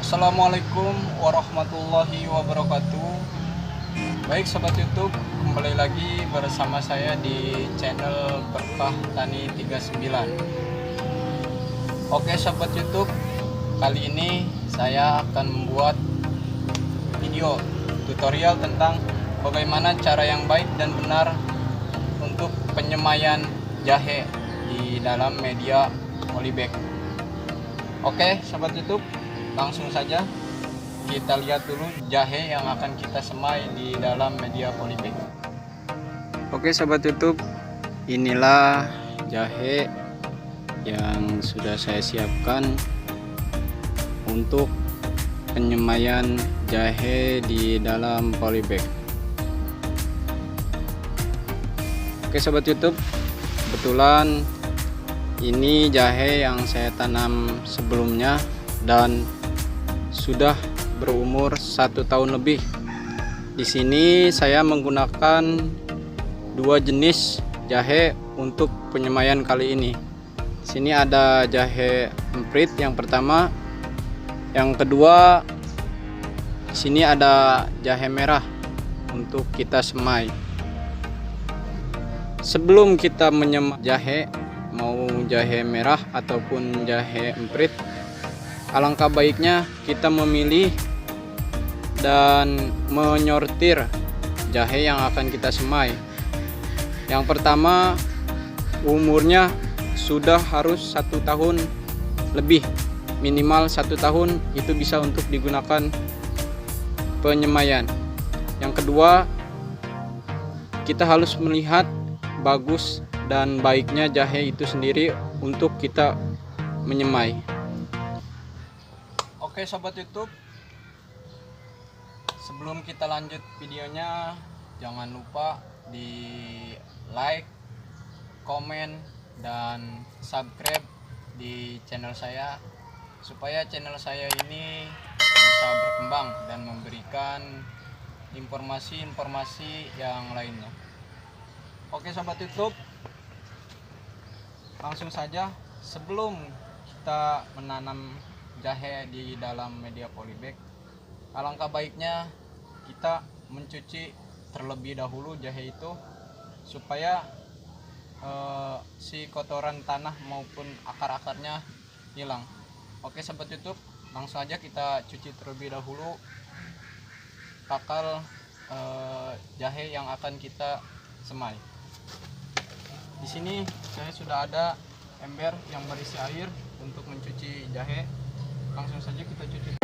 Assalamualaikum warahmatullahi wabarakatuh. Baik sobat YouTube, kembali lagi bersama saya di channel Berkah Tani 39. Oke sobat YouTube, kali ini saya akan membuat video tutorial tentang bagaimana cara yang baik dan benar untuk penyemaian jahe di dalam media polybag. Oke sobat YouTube, langsung saja kita lihat dulu jahe yang akan kita semai di dalam media polybag. Oke sobat YouTube, inilah jahe yang sudah saya siapkan untuk penyemaian jahe di dalam polybag. Oke sobat YouTube, kebetulan ini jahe yang saya tanam sebelumnya dan sudah berumur 1 tahun lebih. Di sini saya menggunakan dua jenis jahe untuk penyemaian kali ini. Di sini ada jahe emprit yang pertama, yang kedua di sini ada jahe merah untuk kita semai. Sebelum kita menyemai jahe, mau jahe merah ataupun jahe emprit, alangkah baiknya kita memilih dan menyortir jahe yang akan kita semai. Yang pertama, umurnya sudah harus 1 tahun lebih, minimal 1 tahun itu bisa untuk digunakan penyemaian. Yang kedua, kita harus melihat bagus dan baiknya jahe itu sendiri untuk kita menyemai. Oke sobat YouTube, sebelum kita lanjut videonya, jangan lupa di like, komen, dan subscribe di channel saya supaya channel saya ini bisa berkembang dan memberikan informasi-informasi yang lainnya. Oke sobat YouTube, langsung saja sebelum kita menanam jahe di dalam media polybag, alangkah baiknya kita mencuci terlebih dahulu jahe itu supaya si kotoran tanah maupun akar-akarnya hilang. Oke sobat YouTube, langsung aja kita cuci terlebih dahulu akar jahe yang akan kita semai. Di sini saya sudah ada ember yang berisi air untuk mencuci jahe. Langsung saja kita cuci.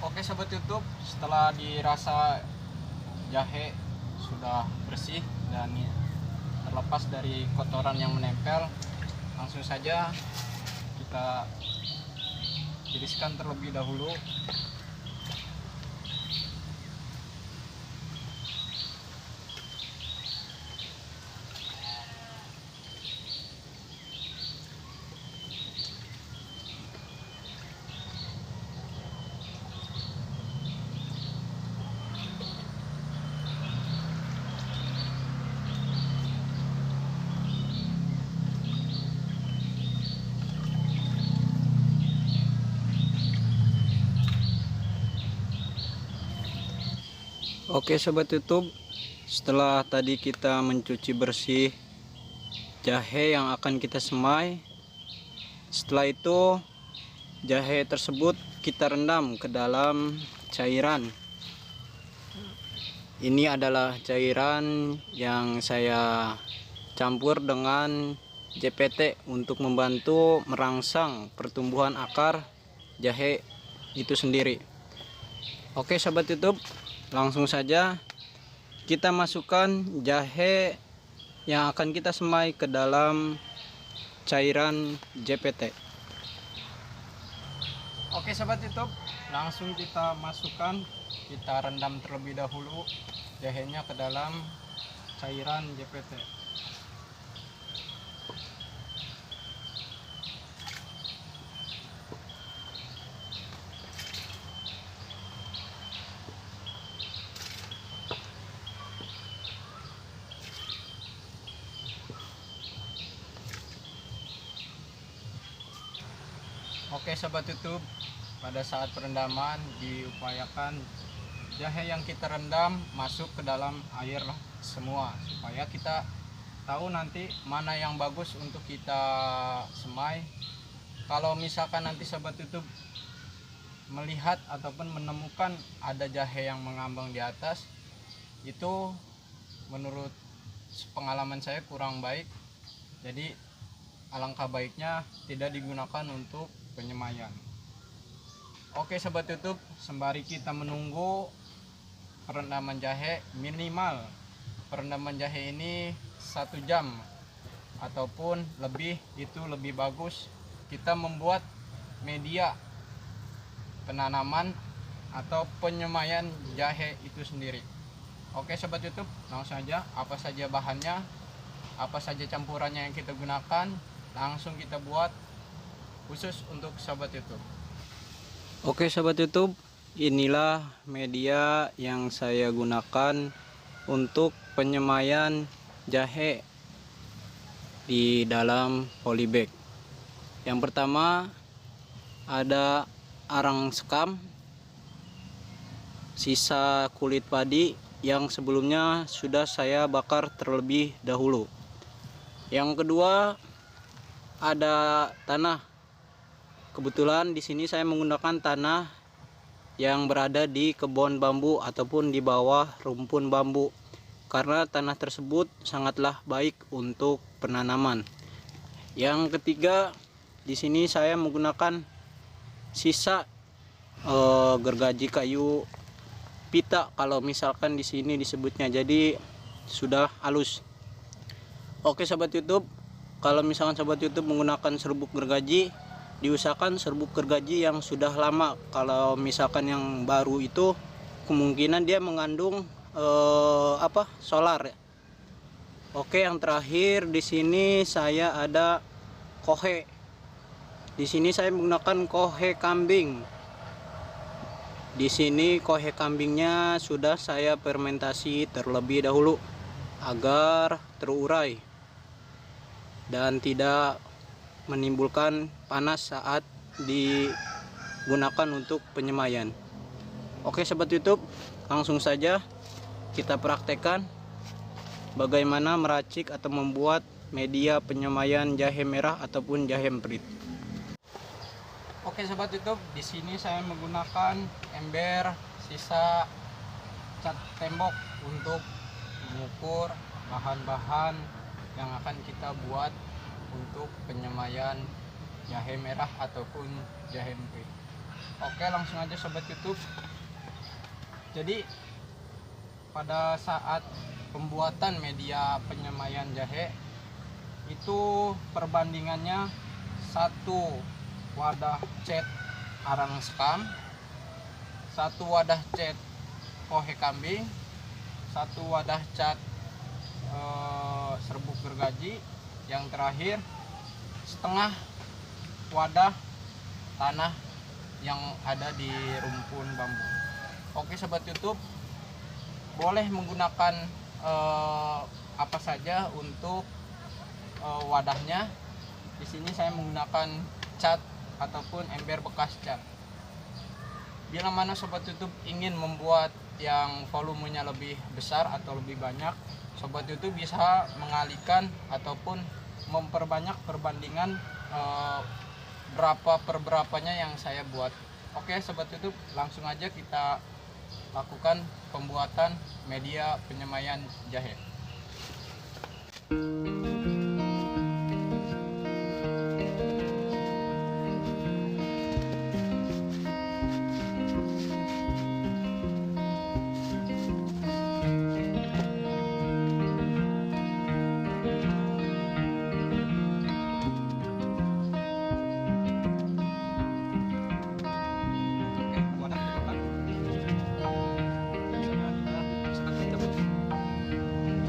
Oke sobat YouTube, setelah dirasa jahe sudah bersih dan terlepas dari kotoran yang menempel, langsung saja kita tiriskan terlebih dahulu. Oke sobat YouTube, setelah tadi kita mencuci bersih jahe yang akan kita semai, setelah itu jahe tersebut kita rendam ke dalam cairan. Ini adalah cairan yang saya campur dengan JPT untuk membantu merangsang pertumbuhan akar jahe itu sendiri. Oke sobat YouTube, langsung saja kita masukkan jahe yang akan kita semai ke dalam cairan JPT. Oke sobat YouTube, langsung kita masukkan, kita rendam terlebih dahulu jahenya ke dalam cairan JPT. Oke sobat YouTube, pada saat perendaman diupayakan jahe yang kita rendam masuk ke dalam air semua, supaya kita tahu nanti mana yang bagus untuk kita semai. Kalau misalkan nanti sobat YouTube melihat ataupun menemukan ada jahe yang mengambang di atas, itu menurut pengalaman saya kurang baik. Jadi alangkah baiknya tidak digunakan untuk penyemaian. Oke sobat YouTube, sembari kita menunggu perendaman jahe, minimal perendaman jahe ini 1 jam ataupun lebih, itu lebih bagus. Kita membuat media penanaman atau penyemaian jahe itu sendiri. Oke sobat YouTube, langsung saja, apa saja bahannya, apa saja campurannya yang kita gunakan, langsung kita buat khusus untuk sobat YouTube. Oke sobat YouTube, inilah media yang saya gunakan untuk penyemaian jahe di dalam polybag. Yang pertama ada arang sekam, sisa kulit padi yang sebelumnya sudah saya bakar terlebih dahulu. Yang kedua ada tanah. Kebetulan di sini saya menggunakan tanah yang berada di kebun bambu ataupun di bawah rumpun bambu, karena tanah tersebut sangatlah baik untuk penanaman. Yang ketiga, di sini saya menggunakan sisa gergaji kayu pita, kalau misalkan di sini disebutnya, jadi sudah halus. Oke sobat YouTube, kalau misalkan sobat YouTube menggunakan serbuk gergaji, diusahakan serbuk gergaji yang sudah lama. Kalau misalkan yang baru itu kemungkinan dia mengandung solar ya. Oke, yang terakhir di sini saya ada kohe. Di sini saya menggunakan kohe kambing. Di sini kohe kambingnya sudah saya fermentasi terlebih dahulu agar terurai dan tidak menimbulkan panas saat digunakan untuk penyemaian. Oke sobat YouTube, langsung saja kita praktekkan bagaimana meracik atau membuat media penyemaian jahe merah ataupun jahe emprit. Oke sobat YouTube, di sini saya menggunakan ember sisa cat tembok untuk mengukur bahan-bahan yang akan kita buat untuk penyemaian jahe merah ataupun jahe emprit. Oke, langsung aja sobat YouTube. Jadi pada saat pembuatan media penyemaian jahe itu perbandingannya 1 wadah cat arang sekam, 1 wadah cat kohe kambing, 1 wadah cat serbuk gergaji, yang terakhir setengah wadah tanah yang ada di rumpun bambu. Oke sobat YouTube, boleh menggunakan apa saja untuk wadahnya. Di sini saya menggunakan cat ataupun ember bekas cat. Bila mana sobat YouTube ingin membuat yang volumenya lebih besar atau lebih banyak, sobat YouTube bisa mengalihkan ataupun memperbanyak perbandingan berapa per berapanya yang saya buat. Oke sobat YouTube, langsung aja kita lakukan pembuatan media penyemaian jahe.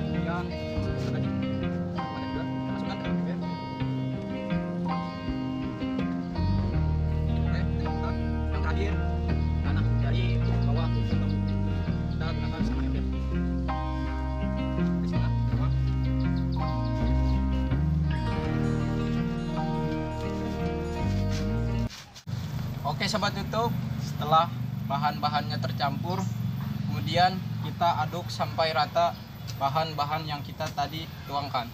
Kemudian Oke sobat YouTube, setelah bahan-bahannya tercampur, kemudian kita aduk sampai rata bahan-bahan yang kita tadi tuangkan.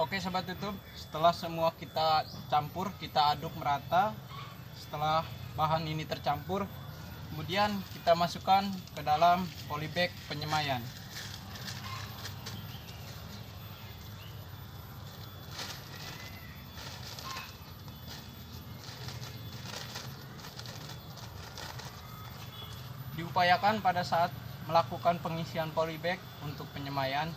Oke sobat YouTube, setelah semua kita campur, kita aduk merata. Setelah bahan ini tercampur, kemudian kita masukkan ke dalam polybag penyemaian. Diupayakan pada saat melakukan pengisian polybag untuk penyemaian,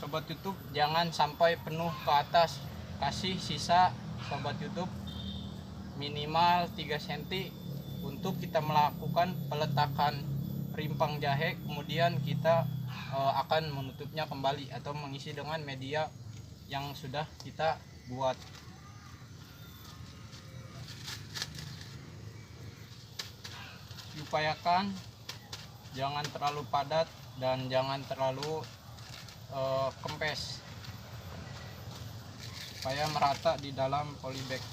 sobat YouTube jangan sampai penuh ke atas, kasih sisa sobat YouTube minimal 3 cm untuk kita melakukan peletakan rimpang jahe. Kemudian kita akan menutupnya kembali atau mengisi dengan media yang sudah kita buat. Diupayakan jangan terlalu padat dan jangan terlalu kempes, supaya merata di dalam polybag.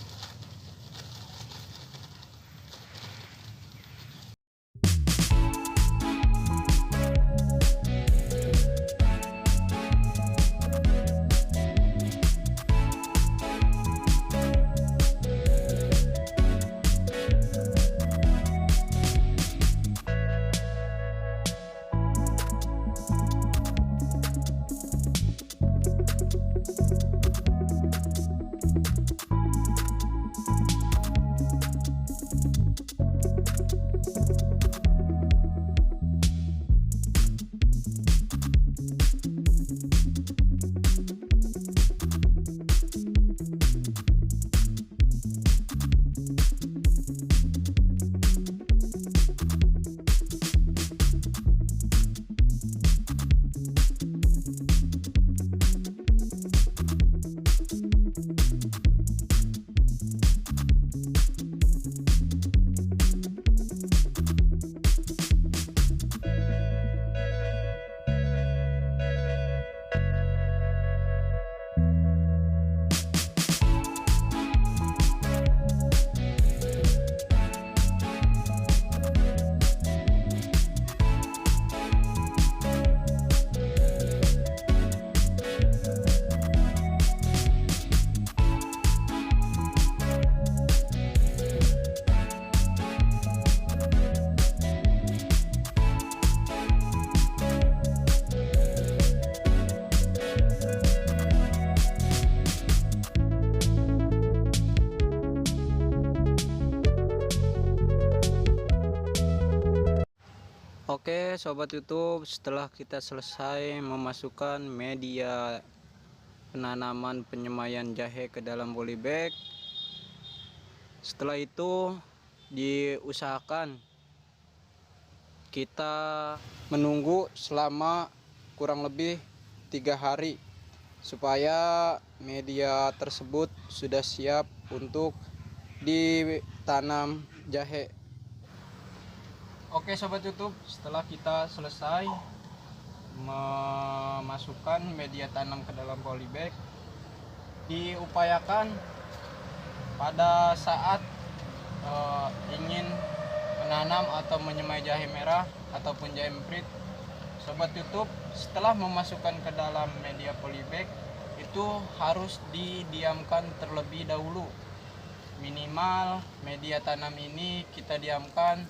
Oke sobat YouTube, setelah kita selesai memasukkan media penanaman penyemaian jahe ke dalam polybag, setelah itu diusahakan kita menunggu selama kurang lebih 3 hari supaya media tersebut sudah siap untuk ditanam jahe. Oke sobat YouTube, setelah kita selesai memasukkan media tanam ke dalam polybag, diupayakan pada saat ingin menanam atau menyemai jahe merah ataupun jahe emprit, sobat YouTube setelah memasukkan ke dalam media polybag itu harus didiamkan terlebih dahulu. Minimal media tanam ini kita diamkan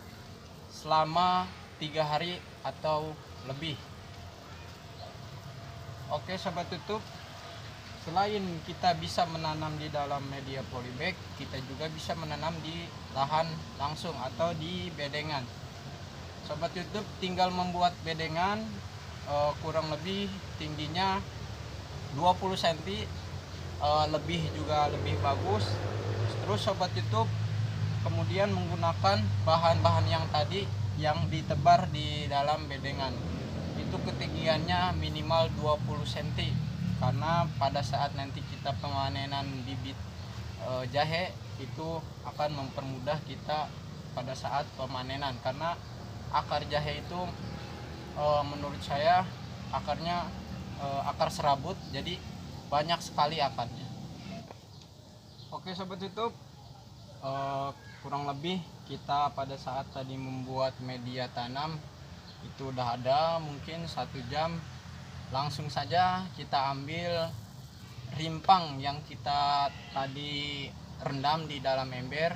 selama 3 hari atau lebih. Oke sobat YouTube, Selain kita bisa menanam di dalam media polybag, kita juga bisa menanam di lahan langsung atau di bedengan. Sobat YouTube tinggal membuat bedengan, kurang lebih tingginya 20 cm, lebih juga lebih bagus. Terus sobat YouTube kemudian menggunakan bahan-bahan yang tadi yang ditebar di dalam bedengan. Itu ketinggiannya minimal 20 cm, karena pada saat nanti kita pemanenan bibit jahe itu akan mempermudah kita pada saat pemanenan, karena akar jahe itu menurut saya akarnya akar serabut, jadi banyak sekali akarnya. Oke sobat YouTube, kurang lebih kita pada saat tadi membuat media tanam itu udah ada mungkin 1 jam. Langsung saja kita ambil rimpang yang kita tadi rendam di dalam ember,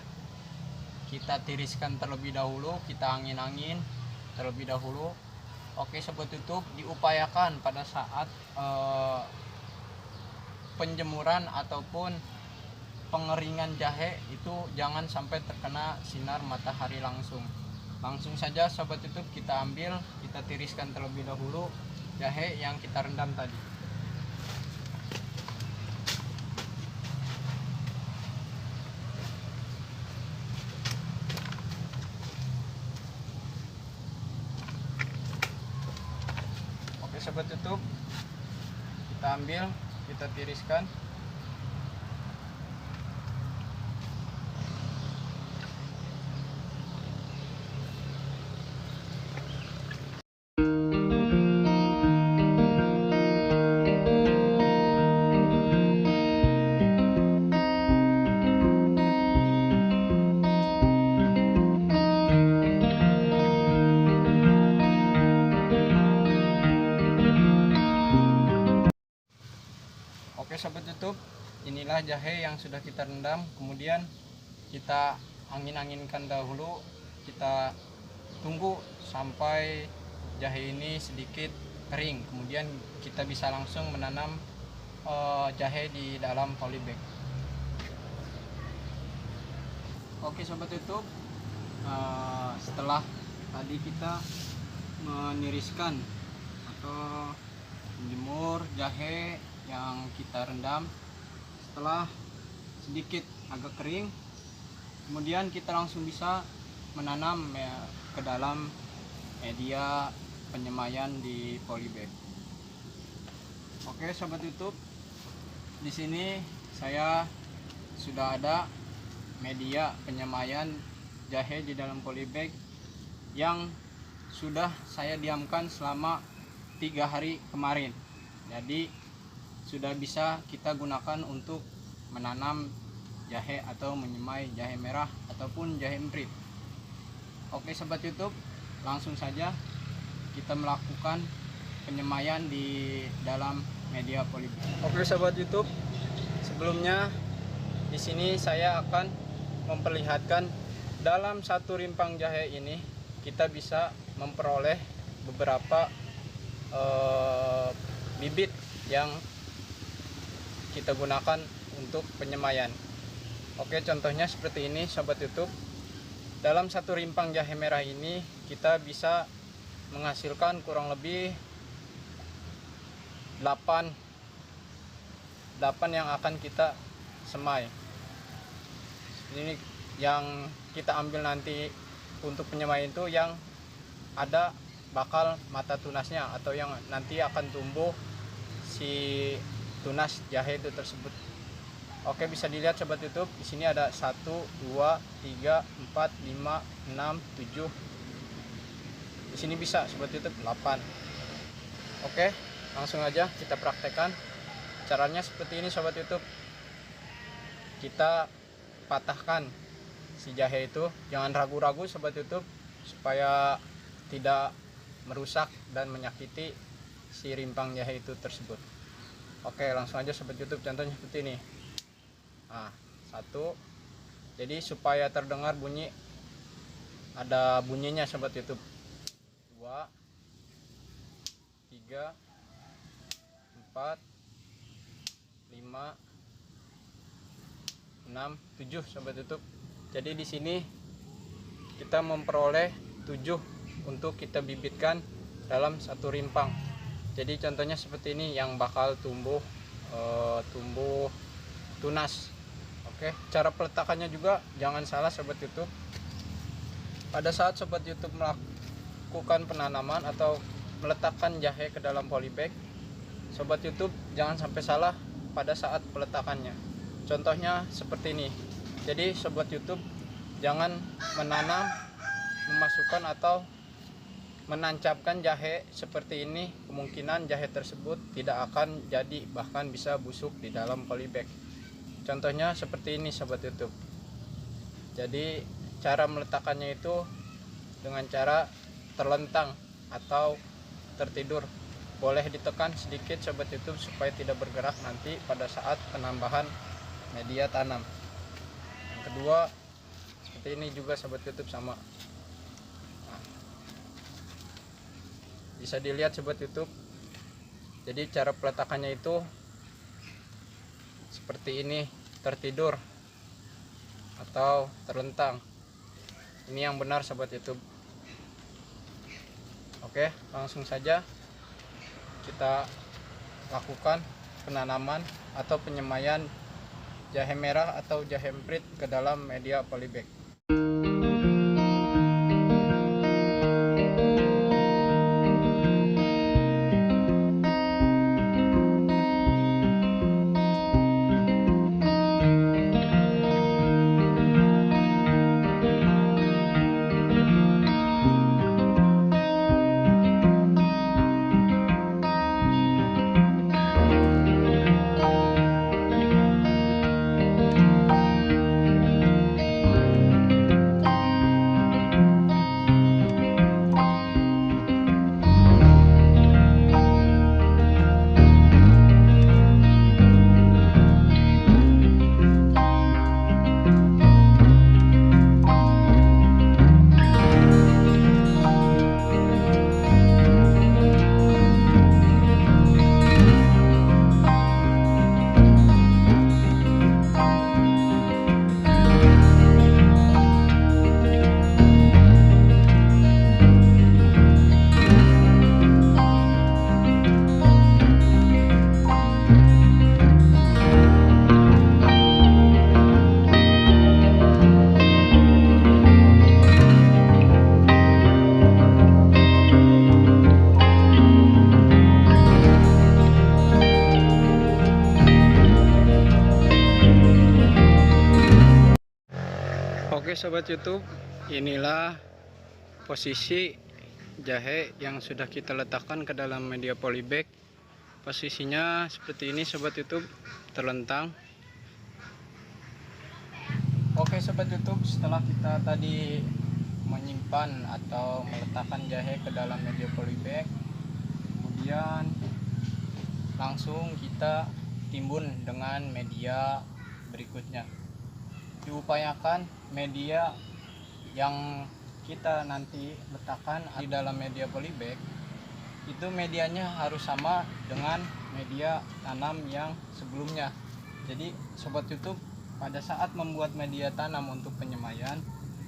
kita tiriskan terlebih dahulu, kita angin-angin terlebih dahulu. Oke sobat YouTube, diupayakan pada saat penjemuran ataupun pengeringan jahe itu jangan sampai terkena sinar matahari langsung. Langsung saja sobat YouTube kita ambil, kita tiriskan terlebih dahulu jahe yang kita rendam tadi. Oke sobat YouTube, kita ambil, kita tiriskan. Oke sobat YouTube, inilah jahe yang sudah kita rendam, kemudian kita angin-anginkan dahulu, kita tunggu sampai jahe ini sedikit kering, kemudian kita bisa langsung menanam jahe di dalam polybag. Oke sobat YouTube, setelah tadi kita meniriskan atau menjemur jahe yang kita rendam, setelah sedikit agak kering, kemudian kita langsung bisa menanam ke dalam media penyemaian di polybag. Oke sobat YouTube, di sini saya sudah ada media penyemaian jahe di dalam polybag yang sudah saya diamkan selama 3 hari kemarin. Jadi sudah bisa kita gunakan untuk menanam jahe atau menyemai jahe merah ataupun jahe emprit. Oke sobat YouTube, langsung saja kita melakukan penyemaian di dalam media polybag. Oke sobat YouTube, sebelumnya di sini saya akan memperlihatkan dalam satu rimpang jahe ini kita bisa memperoleh beberapa bibit yang kita gunakan untuk penyemaian. Oke, contohnya seperti ini sobat YouTube. Dalam satu rimpang jahe merah ini kita bisa menghasilkan kurang lebih 8 yang akan kita semai. Ini yang kita ambil nanti untuk penyemaian itu yang ada bakal mata tunasnya atau yang nanti akan tumbuh si tunas jahe itu tersebut. Oke, bisa dilihat sobat YouTube, di sini ada 1 2 3 4 5 6 7. Di sini bisa sobat YouTube 8. Oke, langsung aja kita praktekkan. Caranya seperti ini sobat YouTube. Kita patahkan si jahe itu, jangan ragu-ragu sobat YouTube, supaya tidak merusak dan menyakiti si rimpang jahe itu tersebut. Oke, langsung aja sobat YouTube, contohnya seperti ini. Nah, 1. Jadi supaya terdengar bunyi, ada bunyinya sobat YouTube. 2 3 4 5 5, 6, 7 sobat YouTube. Jadi di sini kita memperoleh 7 untuk kita bibitkan dalam satu rimpang. Jadi contohnya seperti ini yang bakal tumbuh tunas. Oke, cara peletakannya juga jangan salah sobat YouTube. Pada saat sobat YouTube melakukan penanaman atau meletakkan jahe ke dalam polybag, sobat YouTube jangan sampai salah pada saat peletakannya. Contohnya seperti ini. Jadi sobat YouTube jangan menanam, memasukkan atau menancapkan jahe seperti ini. Kemungkinan jahe tersebut tidak akan jadi, bahkan bisa busuk di dalam polybag. Contohnya seperti ini sobat YouTube. Jadi cara meletakkannya itu dengan cara terlentang atau tertidur. Boleh ditekan sedikit sobat YouTube supaya tidak bergerak nanti pada saat penambahan media tanam. Yang kedua seperti ini juga sobat YouTube sama. Nah, bisa dilihat sobat YouTube. Jadi cara peletakannya itu seperti ini, tertidur atau terlentang. Ini yang benar sobat YouTube. Oke, langsung saja kita lakukan penanaman atau penyemaian jahe merah atau jahe emprit ke dalam media polybag. Oke sobat YouTube, inilah posisi jahe yang sudah kita letakkan ke dalam media polybag. Posisinya seperti ini sobat YouTube, terlentang. Oke sobat YouTube, setelah kita tadi menyimpan atau meletakkan jahe ke dalam media polybag, kemudian langsung kita timbun dengan media berikutnya. Diupayakan media yang kita nanti letakkan di dalam media polybag itu medianya harus sama dengan media tanam yang sebelumnya. Jadi sobat YouTube, pada saat membuat media tanam untuk penyemaian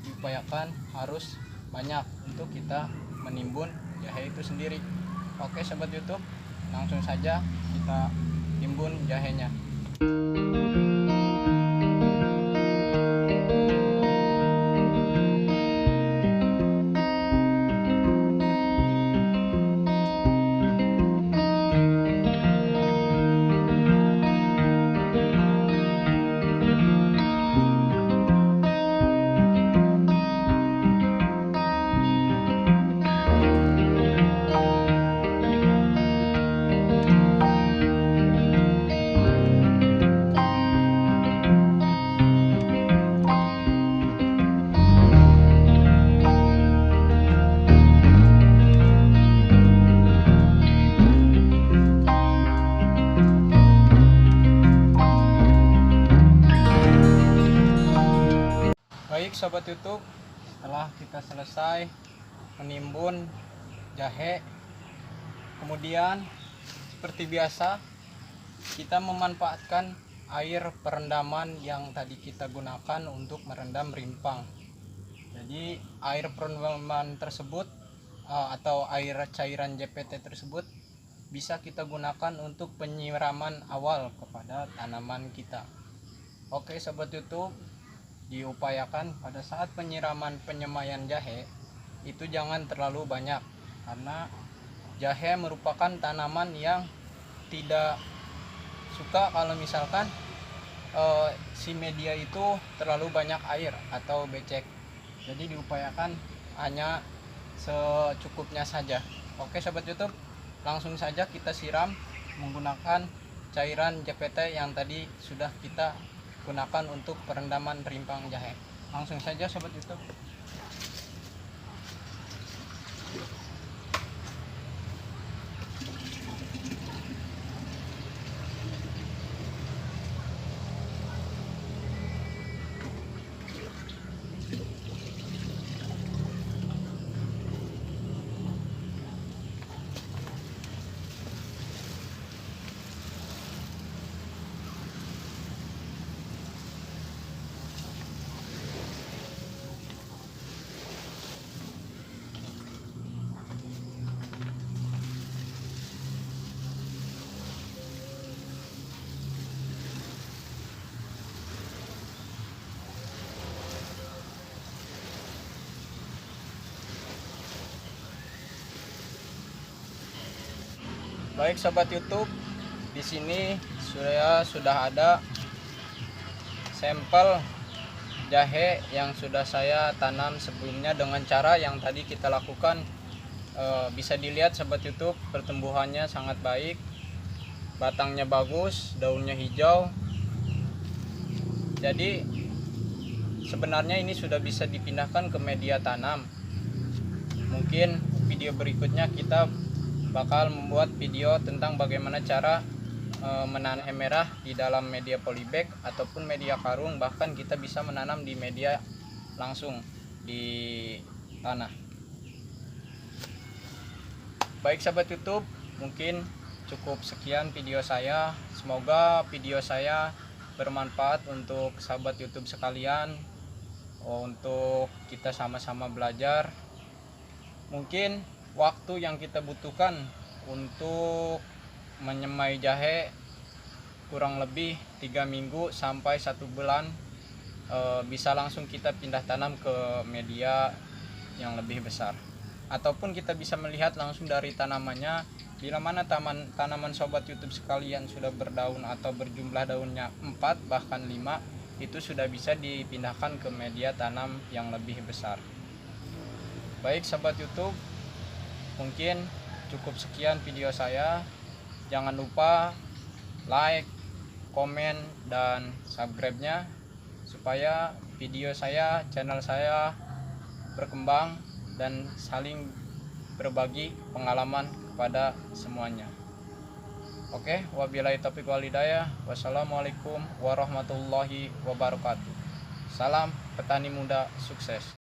diupayakan harus banyak untuk kita menimbun jahe itu sendiri. Oke sobat YouTube, langsung saja kita timbun jahenya. Baik sobat YouTube, setelah kita selesai menimbun jahe, kemudian seperti biasa kita memanfaatkan air perendaman yang tadi kita gunakan untuk merendam rimpang. Jadi air perendaman tersebut atau air cairan JPT tersebut bisa kita gunakan untuk penyiraman awal kepada tanaman kita. Oke sobat YouTube, diupayakan pada saat penyiraman penyemaian jahe itu jangan terlalu banyak, karena jahe merupakan tanaman yang tidak suka kalau misalkan si media itu terlalu banyak air atau becek. Jadi diupayakan hanya secukupnya saja. Oke sobat YouTube, langsung saja kita siram menggunakan cairan JPT yang tadi sudah kita gunakan untuk perendaman rimpang jahe. Langsung saja sobat YouTube. Baik sobat YouTube, di sini sudah ada sampel jahe yang sudah saya tanam sebelumnya dengan cara yang tadi kita lakukan. Bisa dilihat sobat YouTube, pertumbuhannya sangat baik, batangnya bagus, daunnya hijau. Jadi sebenarnya ini sudah bisa dipindahkan ke media tanam. Mungkin video berikutnya kita bakal membuat video tentang bagaimana cara menanam merah di dalam media polybag ataupun media karung, bahkan kita bisa menanam di media langsung di tanah. Baik sahabat YouTube, mungkin cukup sekian video saya. Semoga video saya bermanfaat untuk sahabat YouTube sekalian, untuk kita sama-sama belajar. Mungkin waktu yang kita butuhkan untuk menyemai jahe kurang lebih 3 minggu sampai 1 bulan, bisa langsung kita pindah tanam ke media yang lebih besar, ataupun kita bisa melihat langsung dari tanamannya. Bila mana tanaman sobat YouTube sekalian sudah berdaun atau berjumlah daunnya 4 bahkan 5, itu sudah bisa dipindahkan ke media tanam yang lebih besar. Baik sobat YouTube, mungkin cukup sekian video saya. Jangan lupa like, komen, dan subscribe-nya supaya video saya, channel saya berkembang dan saling berbagi pengalaman kepada semuanya. Oke, wabillahi taufiq wal hidayah. Wassalamualaikum warahmatullahi wabarakatuh. Salam petani muda sukses.